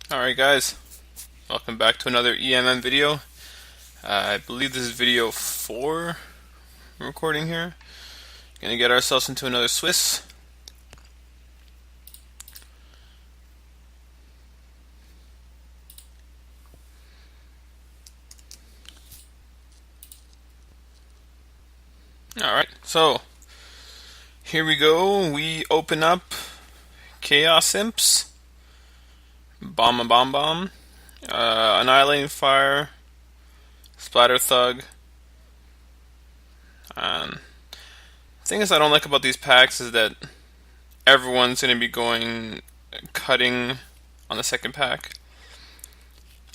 Alright guys, welcome back to another EMM video. I believe this is video 4 I'm recording here. Gonna get ourselves into another Swiss. Alright, so here we go. We open up Chaos Imps, Bomb a Bomb Bomb, Annihilating Fire, Splatter Thug. Thing is I don't like about these packs is that everyone's gonna be going cutting on the second pack.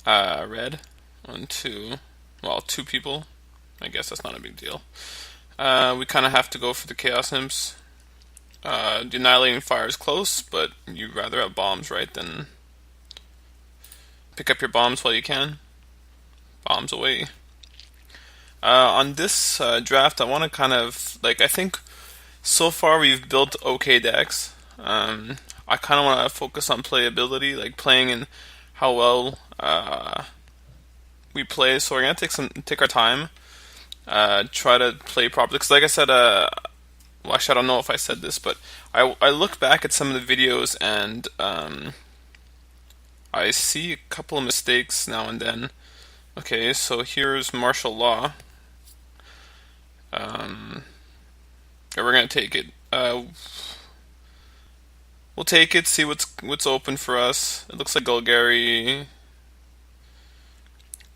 Red. One, two. Well, two people. I guess that's not a big deal. We kind of have to go for the Chaos Imps. The Annihilating Fire is close, but you'd rather have bombs, right, than pick up your bombs while you can. Bombs away. On this draft, I want to kind of, I think so far we've built okay decks. I kind of want to focus on playability, like playing and how well we play. So we're going to take our time, try to play properly. Because like I said, well, actually I don't know if I said this, but I look back at some of the videos and I see a couple of mistakes now and then. Okay, so here's martial law. Yeah, we're gonna take it. We'll take it. See what's open for us. It looks like Golgari.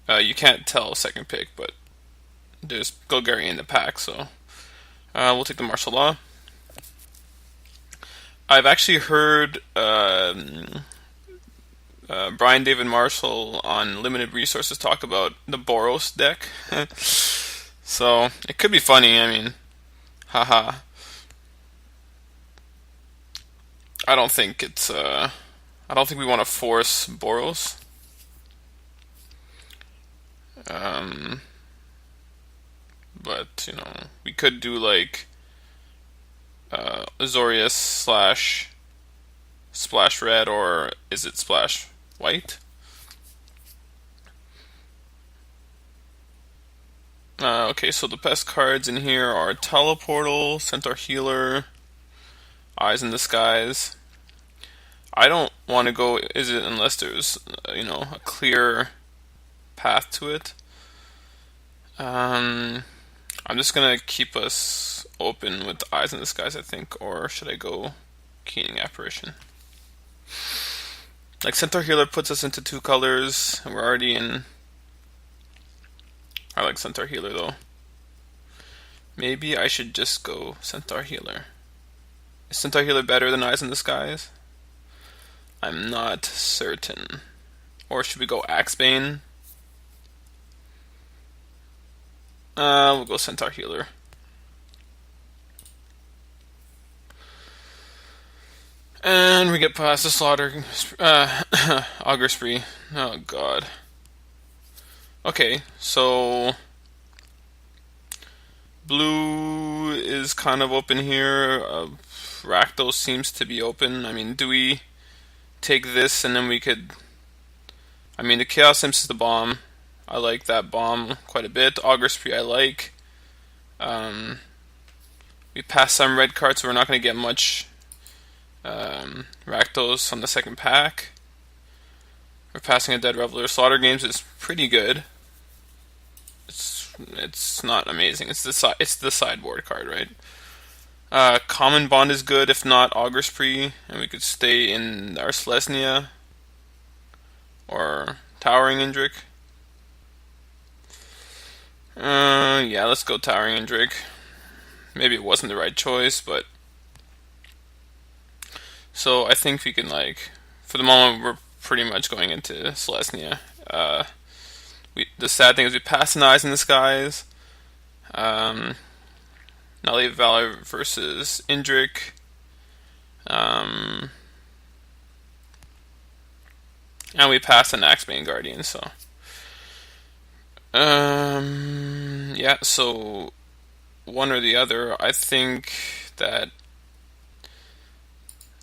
You can't tell second pick, but there's Golgari in the pack, so we'll take the martial law. I've actually heard Brian David Marshall on Limited Resources talk about the Boros deck. So it could be funny. I mean, haha. I don't think it's. I don't think we want to force Boros. Um, but we could do like Azorius slash Splash Red, or is it Splash White? Okay, so the best cards in here are Teleportal, Centaur Healer, Eyes in the Skies. I don't want to go is it unless there's a clear path to it. I'm just gonna keep us open with the Eyes in the Skies, I think, or should I go Keening Apparition? Like Centaur Healer puts us into two colors, and we're already in. I like Centaur Healer though. Maybe I should just go Centaur Healer. Is Centaur Healer better than Eyes in the Skies? I'm not certain. Or should we go Axebane? We'll go Centaur Healer. And we get past the Slaughter... Augur Spree. Oh god. Okay, so... Blue is kind of open here. Rakdos seems to be open. I mean, do we take this and then we could... I mean, the Chaos Imps is the bomb. I like that bomb quite a bit. Augur Spree I like. We pass some red cards, so we're not going to get much Rakdos on the second pack. We're passing a Dead Reveler. Slaughter Games is pretty good. It's not amazing. It's the sideboard card, right? Common Bond is good, if not Augur Spree, and we could stay in our Selesnya or Towering Indrik. Yeah, let's go Towering Indrik. Maybe it wasn't the right choice, but so I think we can for the moment we're pretty much going into Selesnya. The sad thing is we pass an Eyes in the Skies. Nali Valor versus Indrik. And we pass an Axebane Guardian, so. Yeah, so one or the other. I think that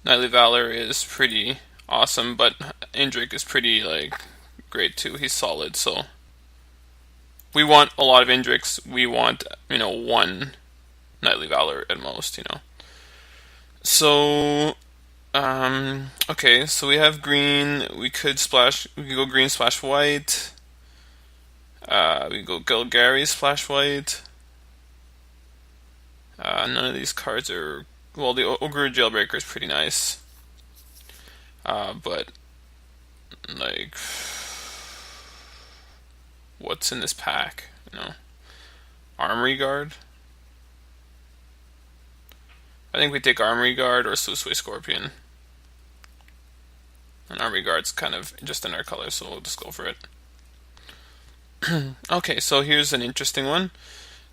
Nightly Valor is pretty awesome, but Indrik is pretty like great too. He's solid. So we want a lot of Indriks. We want one Knightly Valor at most. So okay. So we have green. We could splash. We could go green splash white. We could go Golgari splash white. None of these cards are. Well, the Ogre Jailbreaker is pretty nice. But like, what's in this pack? Armory Guard. I think we take Armory Guard or Susui Scorpion. And Armory Guard's kind of just in our color, so we'll just go for it. Okay, so here's an interesting one.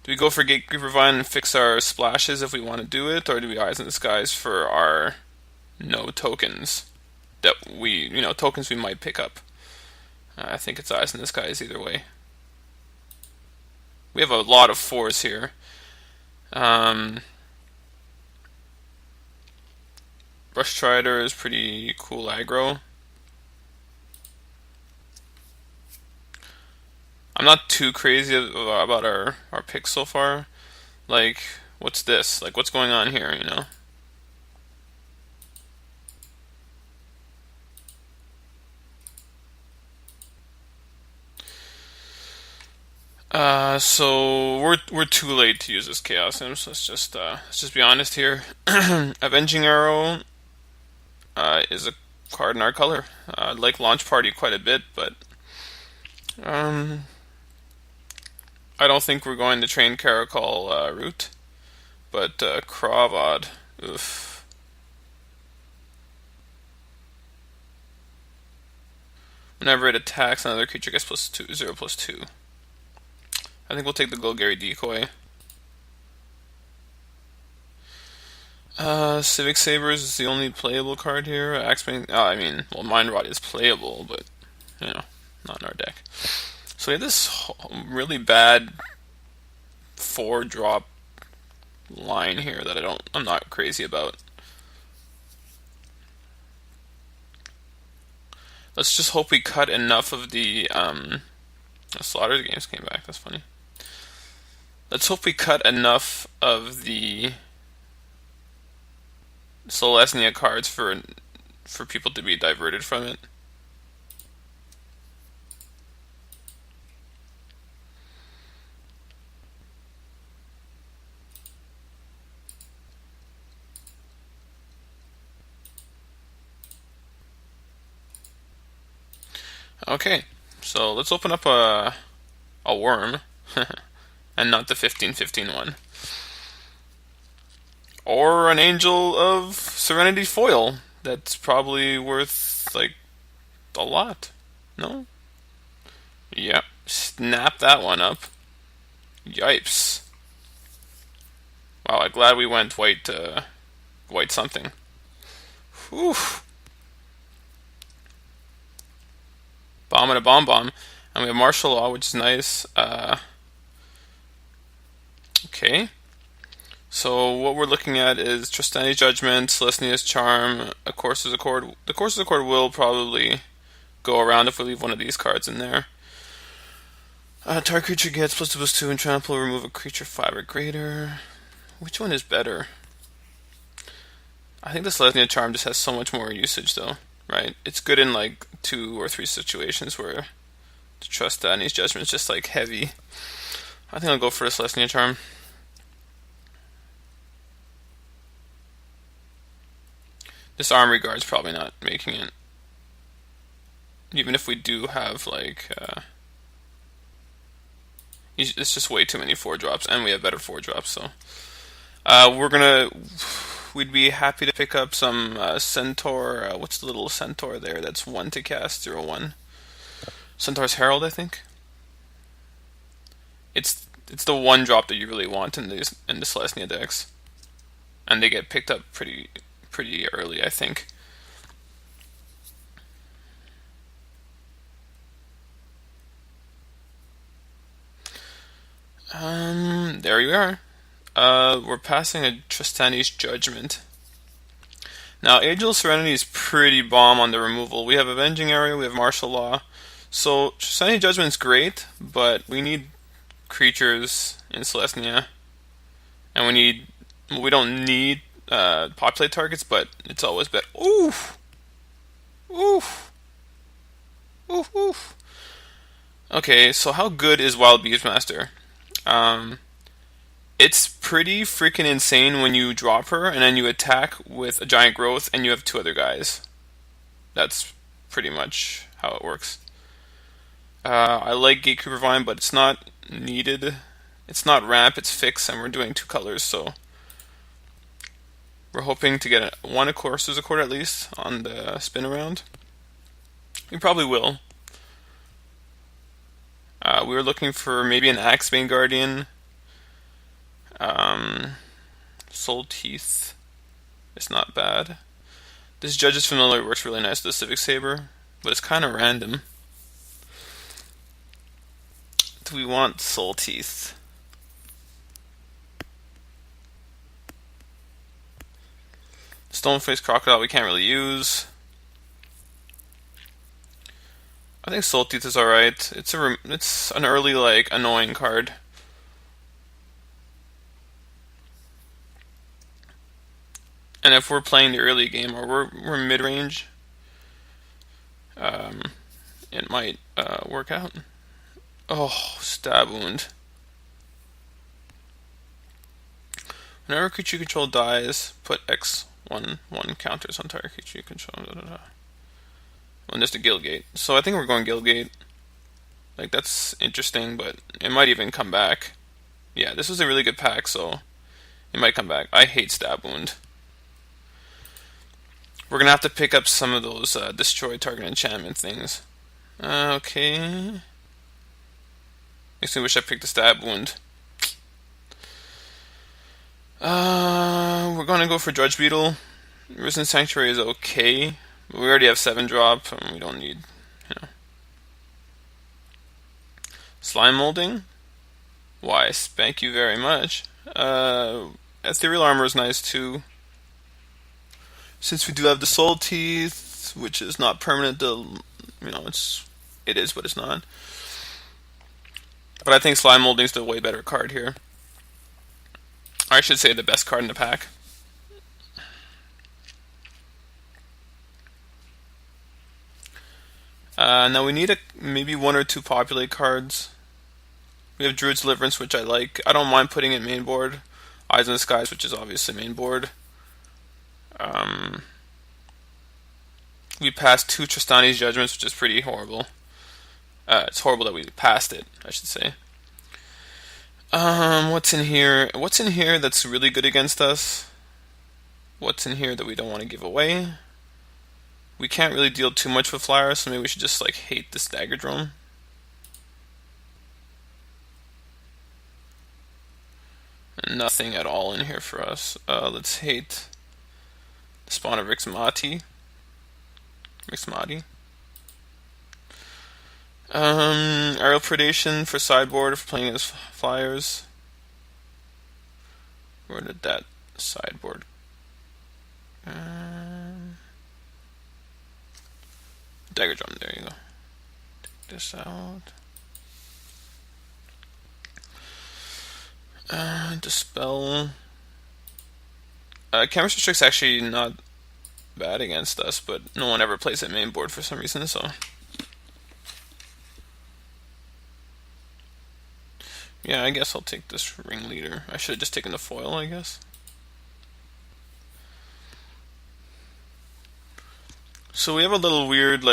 Do we go for Gatekeeper Vine and fix our splashes if we want to do it, or do we Eyes in the Skies for our no tokens that tokens we might pick up? I think it's Eyes in the Skies either way. We have a lot of 4s here. Brush Strider is pretty cool aggro. I'm not too crazy about our picks so far. Like, what's this? Like, what's going on here, So we're too late to use this Chaos Imps. Let's just be honest here. Avenging Arrow is a card in our color. I like Launch Party quite a bit, but I don't think we're going to train Caracol route. But Kravod, oof. Whenever it attacks, another creature gets +2, 0/+2. I think we'll take the Golgari Decoy. Civic Sabers is the only playable card here. Mind Rot is playable, but not in our deck. So we have this really bad 4-drop line here that I'm not crazy about. Let's just hope we cut enough of the Slaughter Games came back. That's funny. Let's hope we cut enough of the Celestia cards for people to be diverted from it. Okay, so let's open up a worm, and not the 15/15 one. Or an Angel of Serenity foil. That's probably worth, like, a lot. No? Yep. Snap that one up. Yipes. Wow, I'm glad we went white something. Whew. Bomb and a bomb. And we have Martial Law, which is nice. Okay. So what we're looking at is Tristani's Judgment, Celestia's Charm, A Courser's Accord. The Courser's Accord will probably go around if we leave one of these cards in there. Target creature gets +2/+2 and trample, remove a creature 5 or greater. Which one is better? I think the Celestia Charm just has so much more usage though, right? It's good in like 2 or 3 situations where the Tristani's Judgment is just like heavy. I think I'll go for the Celestia Charm. This Armory Guard's probably not making it. Even if we do have, like, it's just way too many 4-drops, and we have better 4-drops, so. We'd be happy to pick up some Centaur, what's the little Centaur there that's 1 to cast, 0/1? Centaur's Herald, I think? It's the 1-drop that you really want in the Celestia decks. And they get picked up pretty early, I think. There you are. We're passing a Tristani's Judgment. Now, Angel Serenity is pretty bomb on the removal. We have Avenging Area, we have Martial Law. So, Shiny Judgment's great, but we need creatures in Celestia. And we don't need populate targets, but it's always better. Oof! Oof! Oof! Oof! Okay, so how good is Wild Beastmaster? Um, it's pretty freaking insane when you drop her and then you attack with a giant growth and you have two other guys. That's pretty much how it works. I like Gatekeeper Vine, but it's not needed. It's not ramp, it's fix, and we're doing two colors, so we're hoping to get one Accurso's Accord at least on the spin around. We probably will. We were looking for maybe an Axebane Guardian. Soul Teeth is not bad. This Judge's Familiar works really nice with the Civic Saber, but it's kind of random. Do we want Soul Teeth? Stoneface Crocodile we can't really use. I think Soul Teeth is alright. It's an early like annoying card. And if we're playing the early game or we're mid range, it might work out. Oh, Stab Wound. Whenever a creature you control dies, put X1 counters on target creature you control. And there's the Guildgate. So I think we're going Guildgate. Like, that's interesting, but it might even come back. Yeah, this was a really good pack, so it might come back. I hate Stab Wound. We're gonna have to pick up some of those destroy target enchantment things. Okay. Makes me wish I picked the Stab Wound. We're gonna go for Judge Beetle. Risen Sanctuary is okay. But we already have 7-drop, and we don't need, Slime Molding? Why, thank you very much. Ethereal Armor is nice too. Since we do have the Soul Teeth, which is not permanent, it is, but it's not. But I think Slime Molding is the way better card here. Or I should say the best card in the pack. Now we need maybe 1 or 2 populate cards. We have Druid's Deliverance, which I like. I don't mind putting it main board. Eyes in the Skies, which is obviously main board. We passed 2 Tristani's Judgments, which is pretty horrible. It's horrible that we passed it, I should say. What's in here? What's in here that's really good against us? What's in here that we don't want to give away? We can't really deal too much with Flyer, so maybe we should just hate this Dagger Drone. Nothing at all in here for us. Let's hate the spawn of Rixmati. Aerial Predation for sideboard if playing as Flyers. Where did that sideboard? Dagger Drum, there you go. Take this out. Dispel. Camera Restrict's actually not bad against us, but no one ever plays at main board for some reason, so. Yeah, I guess I'll take this Ringleader. I should have just taken the foil, I guess. So we have a little weird,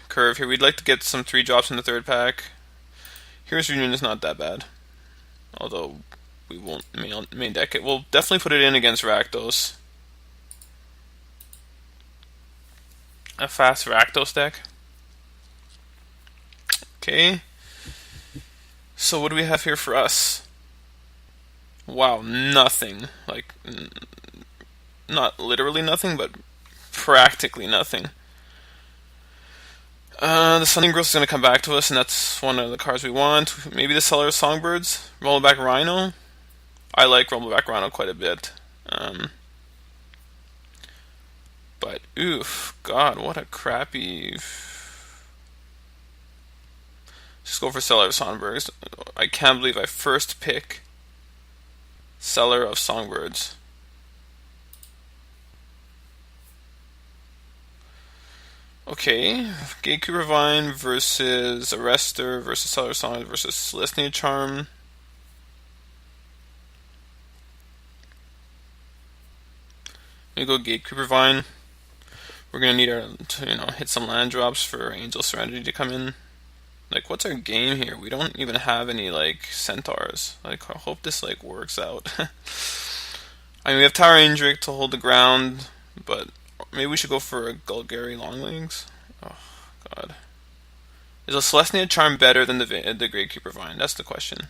curve here. We'd like to get some 3-drops in the 3rd pack. Hero's Reunion is not that bad. Although, we won't main deck it. We'll definitely put it in against Rakdos. A fast Rakdos deck. Okay. So what do we have here for us? Wow, nothing. Not literally nothing, but practically nothing. The Sunning Growth is going to come back to us, and that's one of the cards we want. Maybe the Seller of Songbirds? Rollback Rhino? I like Rollback Rhino quite a bit. But oof, God, what a crappy. Just go for Cellar of Songbirds. I can't believe I first pick Cellar of Songbirds. Okay, Gatekeeper Vine versus Arrestor versus Cellar of Songbirds versus Celestia Charm. We go Gatekeeper Vine. We're gonna need to hit some land drops for Angel Serenity to come in. Like, what's our game here? We don't even have any like centaurs. Like, I hope this like works out. I mean, we have Tower Angric to hold the ground, but maybe we should go for a Golgari Longlegs. Oh God, is a Celestia Charm better than the Gatekeeper Vine? That's the question.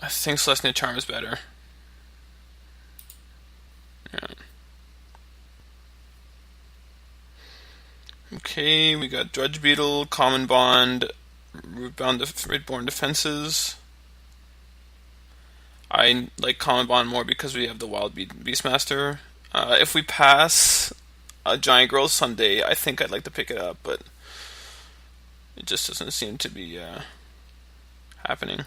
I think Celestia Charm is better. Yeah. Okay, we got Drudge Beetle, Common Bond, Rootborn Defenses. I like Common Bond more because we have the Wild Beastmaster. If we pass a Giant Growth Sunday, I think I'd like to pick it up, but it just doesn't seem to be happening.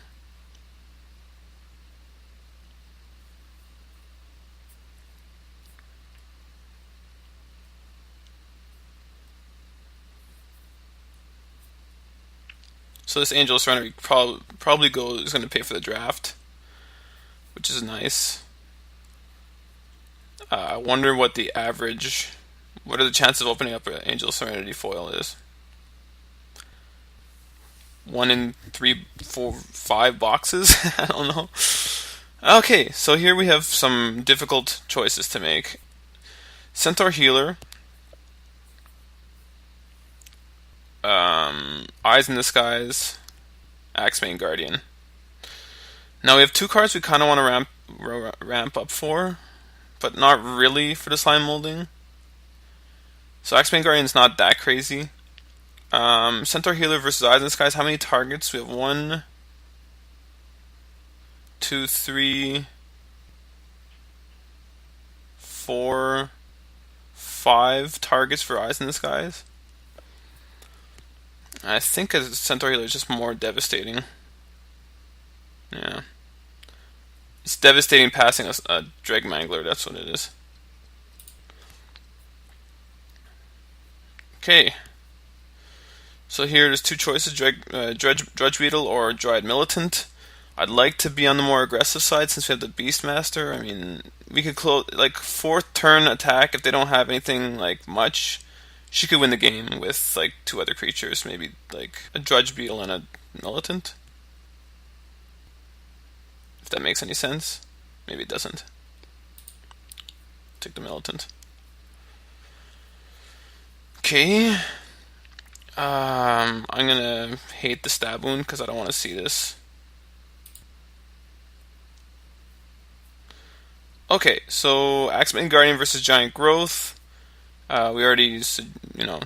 So this Angel Serenity probably is going to pay for the draft, which is nice. I wonder what the average, what are the chances of opening up an Angel Serenity foil is. 1 in 3, 4, 5 boxes? I don't know. Okay, so here we have some difficult choices to make. Centaur Healer. Eyes in the Skies. Axebane Guardian. Now we have 2 cards we kind of want to ramp up for, but not really for the slime molding. So Axebane Guardian's not that crazy. Centaur Healer versus Eyes in the Skies. How many targets? We have 1, 2, 3, 4, 5 targets for Eyes in the Skies. I think a Centaur Healer is just more devastating. Yeah. It's devastating passing a Dreg Mangler, that's what it is. Okay. So here there's 2 choices, Drudge Beetle or Dryad Militant. I'd like to be on the more aggressive side since we have the Beastmaster. I mean, we could close, like, 4th turn attack if they don't have anything, like, much. She could win the game with, like, 2 other creatures, maybe, like, a Drudge Beetle and a Militant. If that makes any sense. Maybe it doesn't. Take the Militant. Okay. I'm gonna hate the stab wound because I don't want to see this. Okay, so Axebane Guardian versus Giant Growth. We already,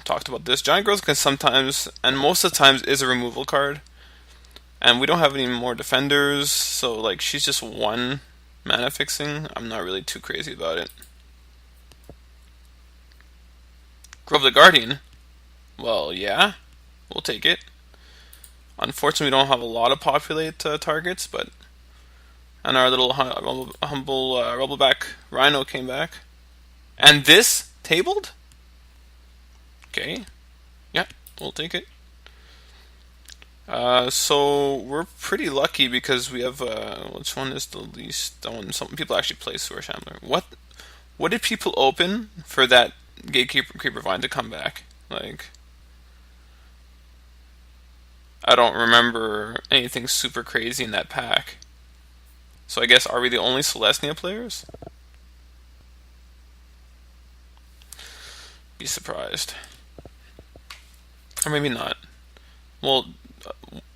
talked about this. Giant Growth can sometimes, and most of the times, is a removal card. And we don't have any more defenders, so like she's just 1 mana fixing. I'm not really too crazy about it. Grove the Guardian. Well, yeah, we'll take it. Unfortunately, we don't have a lot of populate targets, but and our little humble Rubbleback Rhino came back, and this tabled. Okay, yeah, we'll take it. So we're pretty lucky because we have which one is the least? That one. Some people actually play Sewer Shambler. What did people open for that Gatekeeper Vine to come back? Like, I don't remember anything super crazy in that pack. So I guess, are we the only Celestia players? Be surprised. Or maybe not. Well,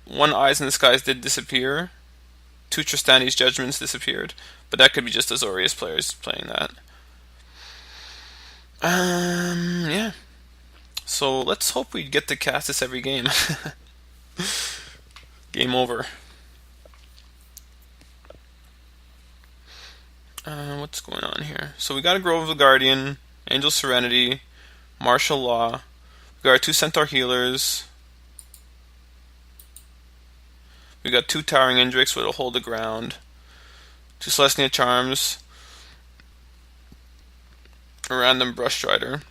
1 Eyes in the Skies did disappear. 2 Tristani's Judgments disappeared. But that could be just Azorius players playing that. Yeah. So let's hope we get to cast this every game. Game over. What's going on here? So we got a Grove of the Guardian, Angel Serenity, Martial Law. We got our 2 Centaur healers. We got 2 Towering Indrix with a Hold the Ground, 2 Celestia Charms, a random Brush Strider,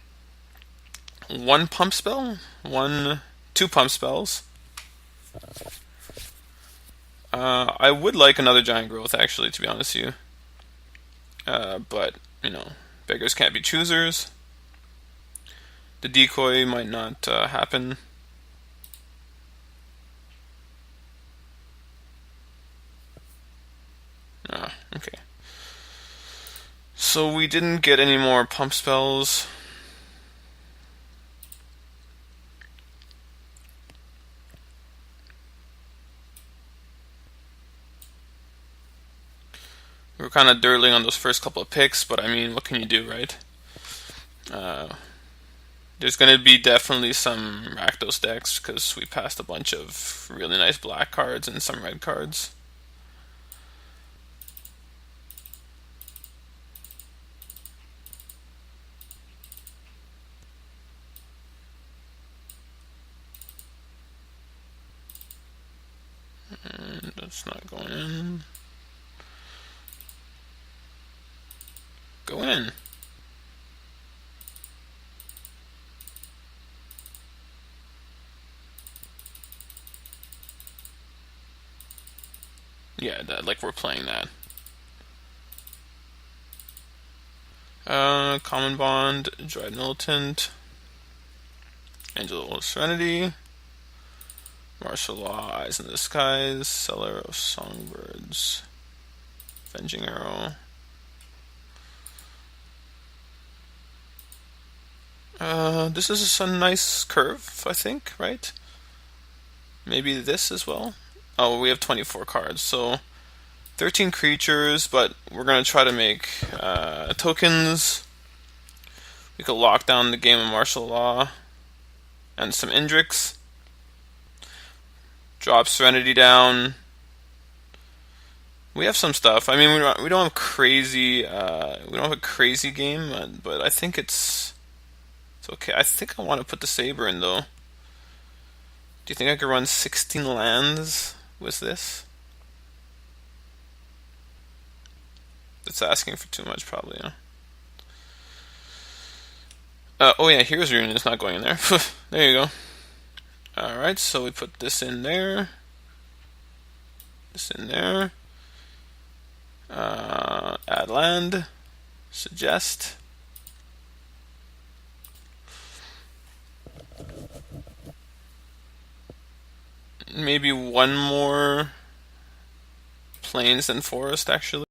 1 Pump Spell, 2 Pump Spells. I would like another Giant Growth, actually, to be honest with you. But, beggars can't be choosers. The decoy might not happen. Okay. So we didn't get any more pump spells. We were kind of dirtling on those first couple of picks, but I mean, what can you do, right? There's going to be definitely some Rakdos decks because we passed a bunch of really nice black cards and some red cards. And that's not going in. Go in. Yeah, like we're playing that. Common Bond, Dread Militant, Angel Serenity, Martial Law, Eyes in the Skies, Seller of Songbirds, Avenging Arrow. This is a nice curve, I think, right? Maybe this as well. Oh, we have 24 cards, so 13 creatures, but we're going to try to make tokens. We could lock down the game of Martial Law and some Indrix. Drop Serenity down. We have some stuff. I mean, we don't have crazy. We don't have a crazy game, but I think it's okay. I think I want to put the Saber in though. Do you think I could run 16 lands with this? That's asking for too much, probably. Oh yeah, Hero's Reunion is not going in there. There you go. Alright, so we put this in there. This in there. Add land. Suggest. Maybe one more plains and forest, actually.